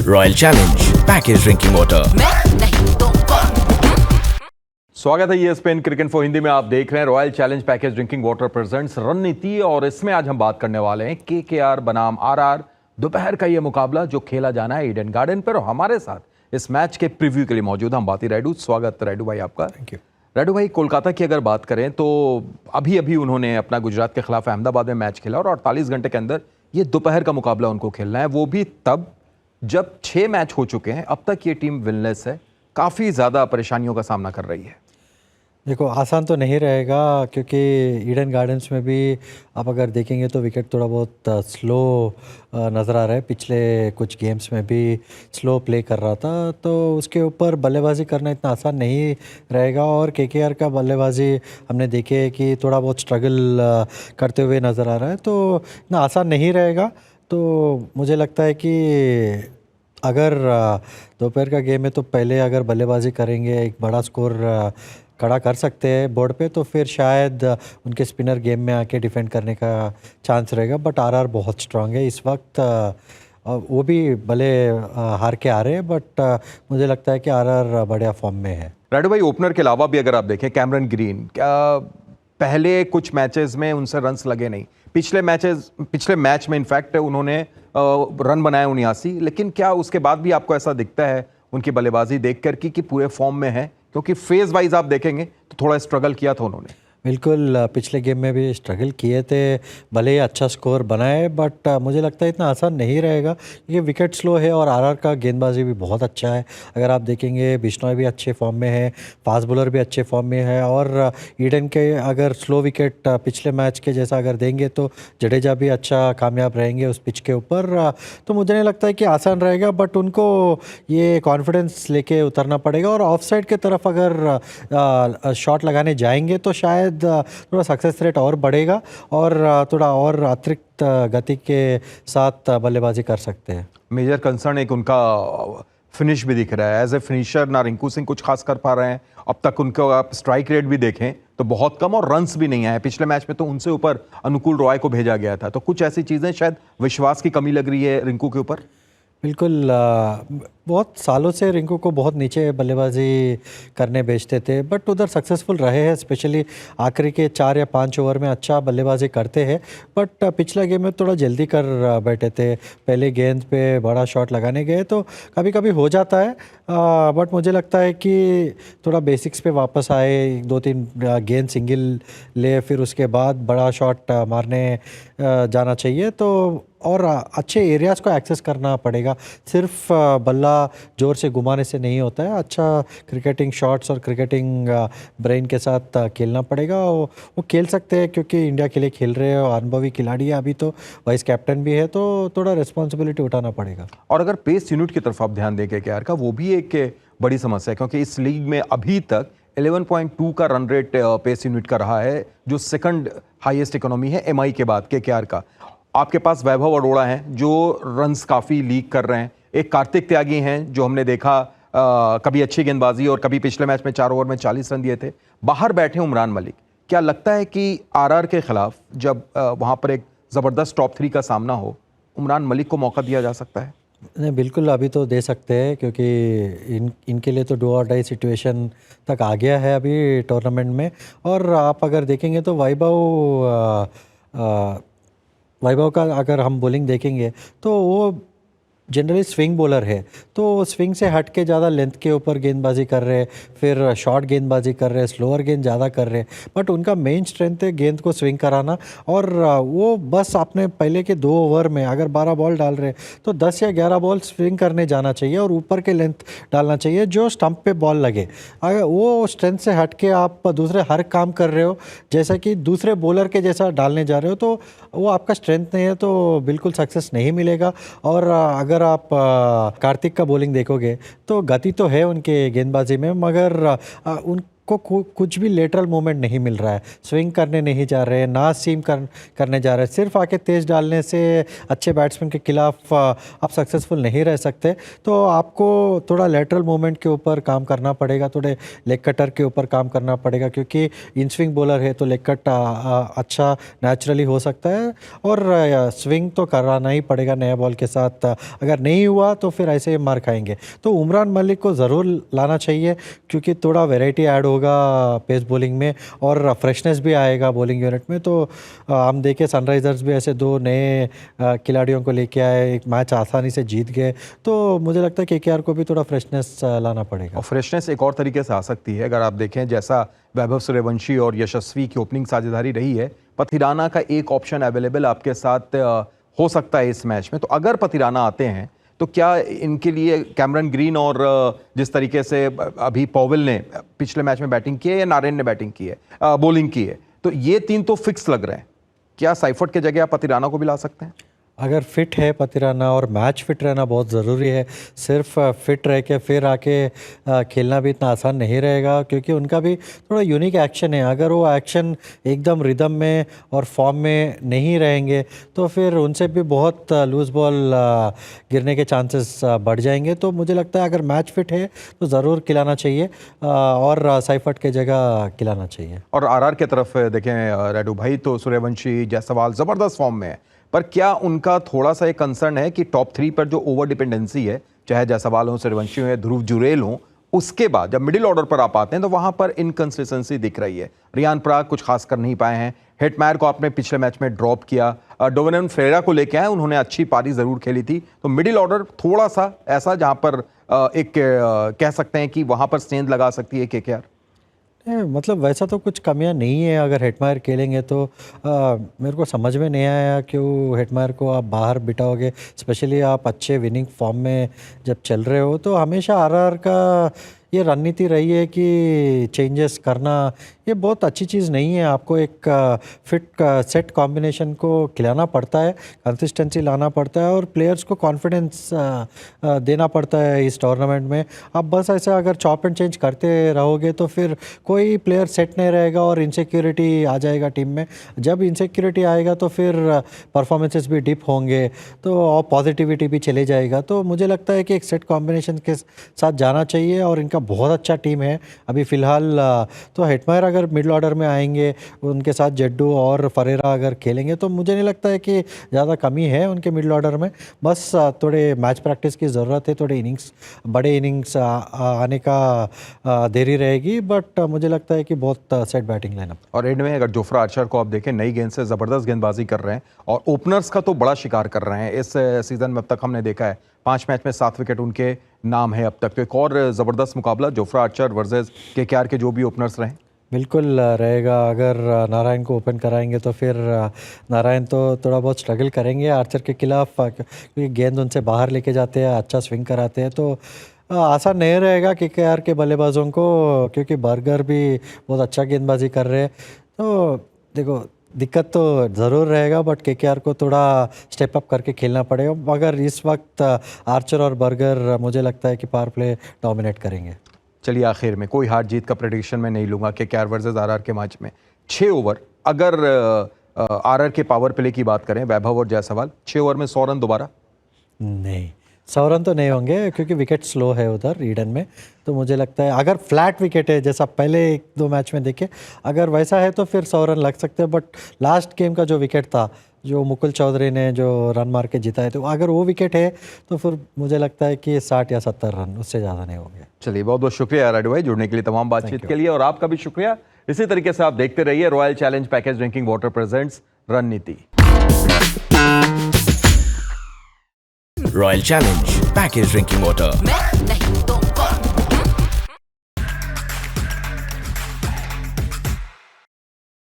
Royal challenge package drinking water. मैं नहीं तो कौन? स्वागत है ESPN क्रिकेट फॉर हिंदी में। आप देख रहे हैं royal challenge package drinking water presents रणनीति, और इसमें आज हम बात करने वाले हैं KKR बनाम RR। दोपहर का ये मुकाबला जो खेला जाना है ईडन गार्डन पर, और हमारे साथ इस मैच के प्रीव्यू के लिए मौजूद हम बाती रायडू। स्वागत रायडू भाई आपका। Thank you. रायडू भाई, कोलकाता की अगर बात करें तो अभी अभी उन्होंने अपना गुजरात के खिलाफ अहमदाबाद में मैच खेला, और 48 घंटे के अंदर ये दोपहर का मुकाबला उनको खेलना है, वो भी तब जब 6 मैच हो चुके हैं। अब तक ये टीम विनलेस है, काफ़ी ज़्यादा परेशानियों का सामना कर रही है। देखो, आसान तो नहीं रहेगा क्योंकि ईडन गार्डन्स में भी आप अगर देखेंगे तो विकेट थोड़ा बहुत स्लो नज़र आ रहा है। पिछले कुछ गेम्स में भी स्लो प्ले कर रहा था, तो उसके ऊपर बल्लेबाजी करना इतना आसान नहीं रहेगा। और KKR का बल्लेबाजी हमने देखे है कि थोड़ा बहुत स्ट्रगल करते हुए नज़र आ रहा है, तो इतना आसान नहीं रहेगा। तो मुझे लगता है कि अगर दोपहर का गेम है तो पहले अगर बल्लेबाजी करेंगे, एक बड़ा स्कोर खड़ा कर सकते हैं बोर्ड पे, तो फिर शायद उनके स्पिनर गेम में आके डिफेंड करने का चांस रहेगा। बट RR बहुत स्ट्रांग है इस वक्त। वो भी भले हार के आ रहे हैं, बट मुझे लगता है कि RR बढ़िया फॉर्म में है। रायडू भाई, ओपनर के अलावा भी अगर आप देखें, कैमरन ग्रीन, क्या पहले कुछ मैचेस में उनसे रन्स लगे नहीं। पिछले मैच में इनफैक्ट उन्होंने रन बनाए 79, लेकिन क्या उसके बाद भी आपको ऐसा दिखता है उनकी बल्लेबाजी देखकर कि पूरे फॉर्म में है? क्योंकि फेज वाइज आप देखेंगे तो थोड़ा स्ट्रगल किया था उन्होंने। बिल्कुल, पिछले गेम में भी स्ट्रगल किए थे, भले ही अच्छा स्कोर बनाए, बट मुझे लगता है इतना आसान नहीं रहेगा। ये विकेट स्लो है और RR का गेंदबाजी भी बहुत अच्छा है। अगर आप देखेंगे, बिश्नोई भी अच्छे फॉर्म में है, फास्ट बॉलर भी अच्छे फॉर्म में है, और ईडन के अगर स्लो विकेट पिछले मैच के जैसा अगर देंगे तो जडेजा भी अच्छा कामयाब रहेंगे उस पिच के ऊपर। तो मुझे नहीं लगता है कि आसान रहेगा, बट उनको ये कॉन्फिडेंस लेके उतरना पड़ेगा। और ऑफ साइड के तरफ अगर शॉट लगाने जाएंगे तो शायद थोड़ा सक्सेस रेट और बढ़ेगा, और थोड़ा और अतिरिक्त गति के साथ बल्लेबाजी कर सकते हैं। मेजर कंसर्न एक उनका फिनिश भी दिख रहा है। एज ए फिनिशर ना रिंकू सिंह कुछ खास कर पा रहे हैं। अब तक उनको आप स्ट्राइक रेट भी देखें तो बहुत कम, और रन्स भी नहीं आए। पिछले मैच में तो उनसे ऊपर अनुकूल रॉय को भेजा गया था। तो कुछ ऐसी चीज़ें, शायद विश्वास की कमी लग रही है रिंकू के ऊपर। बिल्कुल, बहुत सालों से रिंकू को बहुत नीचे बल्लेबाजी करने भेजते थे, बट उधर सक्सेसफुल रहे हैं। स्पेशली आखिरी के 4 या 5 ओवर में अच्छा बल्लेबाजी करते हैं, बट पिछला गेम में थोड़ा जल्दी कर बैठे थे। पहले गेंद पे बड़ा शॉट लगाने गए तो कभी कभी हो जाता है, बट मुझे लगता है कि थोड़ा बेसिक्स पे वापस आए, 2-3 गेंद सिंगल ले, फिर उसके बाद बड़ा शॉट मारने जाना चाहिए। तो और अच्छे एरियाज़ को एक्सेस करना पड़ेगा। सिर्फ बल्ला जोर से घुमाने से नहीं होता है। अच्छा क्रिकेटिंग शॉट्स और क्रिकेटिंग ब्रेन के साथ खेलना पड़ेगा। वो खेल सकते हैं क्योंकि इंडिया के लिए खेल रहे हैं, और अनुभवी खिलाड़ी है। अभी तो वाइस कैप्टन भी है, तो थोड़ा रिस्पॉन्सिबिलिटी उठाना पड़ेगा। और अगर पेस यूनिट की तरफ आप ध्यान दें KKR का, वो भी एक बड़ी समस्या है, क्योंकि इस लीग में अभी तक 11.2 का रन रेट पेस यूनिट का रहा है, जो सेकंड हाईएस्ट इकोनॉमी है MI के बाद KKR का। आपके पास वैभव अरोड़ा हैं जो रन्स काफ़ी लीक कर रहे हैं। एक कार्तिक त्यागी हैं जो हमने देखा कभी अच्छी गेंदबाजी और कभी पिछले मैच में 4 ओवर में 40 रन दिए थे। बाहर बैठे उमरान मलिक। क्या लगता है कि RR के खिलाफ जब वहाँ पर एक ज़बरदस्त टॉप 3 का सामना हो, उमरान मलिक को मौका दिया जा सकता है? नहीं, बिल्कुल अभी तो दे सकते हैं, क्योंकि इनके लिए तो डू और डाई सिचुएशन तक आ गया है अभी टूर्नामेंट में। और आप अगर देखेंगे तो वैभव का अगर हम बॉलिंग देखेंगे तो वो जनरली स्विंग बॉलर है, तो स्विंग से हट के ज़्यादा लेंथ के ऊपर गेंदबाजी कर रहे हैं, फिर शॉर्ट गेंदबाजी कर रहे हैं, स्लोअर गेंद ज़्यादा कर रहे हैं। बट उनका मेन स्ट्रेंथ है गेंद को स्विंग कराना, और वो बस आपने पहले के 2 ओवर में अगर 12 बॉल डाल रहे हैं तो 10 या 11 बॉल स्विंग करने जाना चाहिए, और ऊपर के लेंथ डालना चाहिए जो स्टंप पे बॉल लगे। अगर वो स्ट्रेंथ से हट के आप दूसरे हर काम कर रहे हो, जैसा कि दूसरे बॉलर के जैसा डालने जा रहे हो, तो वो आपका स्ट्रेंथ नहीं है, तो बिल्कुल सक्सेस नहीं मिलेगा। और अगर आप कार्तिक का बॉलिंग देखोगे तो गति तो है उनके गेंदबाजी में, मगर कुछ भी लेटरल मूवमेंट नहीं मिल रहा है, स्विंग करने नहीं जा रहे हैं, ना सीम करने जा रहे हैं, सिर्फ आके तेज़ डालने से अच्छे बैट्समैन के खिलाफ आप सक्सेसफुल नहीं रह सकते। तो आपको थोड़ा लेटरल मूवमेंट के ऊपर काम करना पड़ेगा, थोड़े लेग कटर के ऊपर काम करना पड़ेगा, क्योंकि इन स्विंग बॉलर है तो लेग कट अच्छा नेचुरली हो सकता है, और स्विंग तो कराना ही पड़ेगा नया बॉल के साथ। अगर नहीं हुआ तो फिर ऐसे ही मार खाएंगे। तो उमरान मलिक को ज़रूर लाना चाहिए, क्योंकि थोड़ा वैरायटी ऐड होगा पेस बॉलिंग में और फ्रेशनेस भी आएगा बॉलिंग यूनिट में। तो हम देखें सनराइज़र्स भी ऐसे 2 नए खिलाड़ियों को लेके आए, एक मैच आसानी से जीत गए। तो मुझे लगता है केकेआर को भी थोड़ा फ्रेशनेस लाना पड़ेगा। और फ्रेशनेस एक और तरीके से आ सकती है, अगर आप देखें जैसा वैभव सूर्यवंशी और यशस्वी की ओपनिंग साझेदारी रही है, पथिराना का एक ऑप्शन अवेलेबल आपके साथ हो सकता है इस मैच में। तो अगर पथिराना आते हैं तो क्या इनके लिए कैमरन ग्रीन और जिस तरीके से अभी पॉवेल ने पिछले मैच में बैटिंग की है या नारायण ने बैटिंग की है, बॉलिंग की है, तो ये 3 तो फिक्स लग रहे हैं। क्या साइफर्ट के जगह आप पथिराना को भी ला सकते हैं? अगर फिट है पथिराना, और मैच फिट रहना बहुत ज़रूरी है, सिर्फ फिट रह के फिर आके खेलना भी इतना आसान नहीं रहेगा, क्योंकि उनका भी थोड़ा यूनिक एक्शन है। अगर वो एक्शन एकदम रिदम में और फॉर्म में नहीं रहेंगे तो फिर उनसे भी बहुत लूज बॉल गिरने के चांसेस बढ़ जाएंगे। तो मुझे लगता है अगर मैच फिट है तो ज़रूर खिलाना चाहिए, और साइफर्ट के जगह खिलाना चाहिए। और आरआर के तरफ देखें रेडू भाई, तो सूर्यवंशी जायसवाल ज़बरदस्त फॉर्म में है, पर क्या उनका थोड़ा सा एक कंसर्न है कि टॉप 3 पर जो ओवर डिपेंडेंसी है, चाहे जायसवाल हो, सूर्यवंशी हो या ध्रुव जुरेल हो, उसके बाद जब मिडिल ऑर्डर पर आप आते हैं तो वहां पर इनकंसिस्टेंसी दिख रही है। रियान पराग कुछ खास कर नहीं पाए हैं, हेटमायर को आपने पिछले मैच में ड्रॉप किया, डोमिनिक फेरेरा को लेके आए, उन्होंने अच्छी पारी जरूर खेली थी। तो मिडिल ऑर्डर थोड़ा सा ऐसा जहां पर एक कह सकते हैं कि वहां पर सेंध लगा सकती है केकेआर। मतलब वैसा तो कुछ कमियां नहीं है। अगर हेटमायर खेलेंगे तो मेरे को समझ में नहीं आया क्यों हेटमायर को आप बाहर बिठाओगे, स्पेशली आप अच्छे विनिंग फॉर्म में जब चल रहे हो। तो हमेशा आरआर का ये रणनीति रही है कि चेंजेस करना ये बहुत अच्छी चीज़ नहीं है। आपको एक फिट सेट कॉम्बिनेशन को खिलाना पड़ता है, कंसिस्टेंसी लाना पड़ता है, और प्लेयर्स को कॉन्फिडेंस देना पड़ता है इस टूर्नामेंट में। आप बस ऐसा अगर चॉप एंड चेंज करते रहोगे तो फिर कोई प्लेयर सेट नहीं रहेगा और इनसिक्योरिटी आ जाएगा टीम में। जब इनसिक्योरिटी आएगा तो फिर परफॉर्मेंसेस भी डिप होंगे, तो और पॉजिटिविटी भी चले जाएगा। तो मुझे लगता है कि एक सेट कॉम्बिनेशन के साथ जाना चाहिए, और इनका बहुत अच्छा टीम है अभी फ़िलहाल। तो हेटमायर अगर मिडिल ऑर्डर में आएंगे, उनके साथ जेड्डू और फरेरा अगर खेलेंगे तो मुझे नहीं लगता है कि ज़्यादा कमी है उनके मिडिल ऑर्डर में। बस थोड़े मैच प्रैक्टिस की ज़रूरत है, थोड़े बड़े इनिंग्स आने का देरी रहेगी, बट मुझे लगता है कि बहुत सेट बैटिंग लाइनअप। और एंड में अगर जोफ्रा आर्चर को आप देखें, नई गेंद से ज़बरदस्त गेंदबाजी कर रहे हैं और ओपनर्स का तो बड़ा शिकार कर रहे हैं इस सीज़न में। अब तक हमने देखा है 5 मैच में 7 विकेट उनके नाम है अब तक। तो एक और ज़बरदस्त मुकाबला जोफ्रा आर्चर वर्सेस केकेआर के जो भी ओपनर्स रहे। बिल्कुल रहेगा। अगर नारायण को ओपन कराएंगे तो फिर नारायण तो थोड़ा बहुत स्ट्रगल करेंगे आर्चर के खिलाफ, क्योंकि गेंद उनसे बाहर लेके जाते हैं, अच्छा स्विंग कराते हैं। तो आसान नहीं रहेगा केकेआर के बल्लेबाजों को, क्योंकि बर्गर भी बहुत अच्छा गेंदबाजी कर रहे हैं। तो देखो दिक्कत तो ज़रूर रहेगा, बट केकेआर को थोड़ा स्टेप अप करके खेलना पड़ेगा। मगर इस वक्त आर्चर और बर्गर मुझे लगता है कि पावर प्ले डोमिनेट करेंगे। चलिए आखिर में कोई हार जीत का प्रेडिक्शन मैं नहीं लूंगा केकेआर वर्सेस आरआर के मैच में। 6 ओवर, अगर आरआर के पावर प्ले की बात करें, वैभव और जायसवाल 6 ओवर में 100 रन दोबारा नहीं, 100 रन तो नहीं होंगे, क्योंकि विकेट स्लो है उधर ईडन में। तो मुझे लगता है अगर फ्लैट विकेट है जैसा पहले 1-2 मैच में देखे, अगर वैसा है तो फिर 100 रन लग सकते हैं। बट लास्ट गेम का जो विकेट था, जो मुकुल चौधरी ने जो रन मार के जिताए, तो अगर वो विकेट है तो फिर मुझे लगता है कि 60 या 70 रन, उससे ज़्यादा नहीं होंगे। चलिए बहुत बहुत शुक्रिया राडू भाई जुड़ने के लिए, तमाम बातचीत के लिए, और आपका भी शुक्रिया। इसी तरीके से आप देखते रहिए royal challenge package drinking water presents रणनीति। Royal Challenge Package Drinking Water. मैं नहीं तो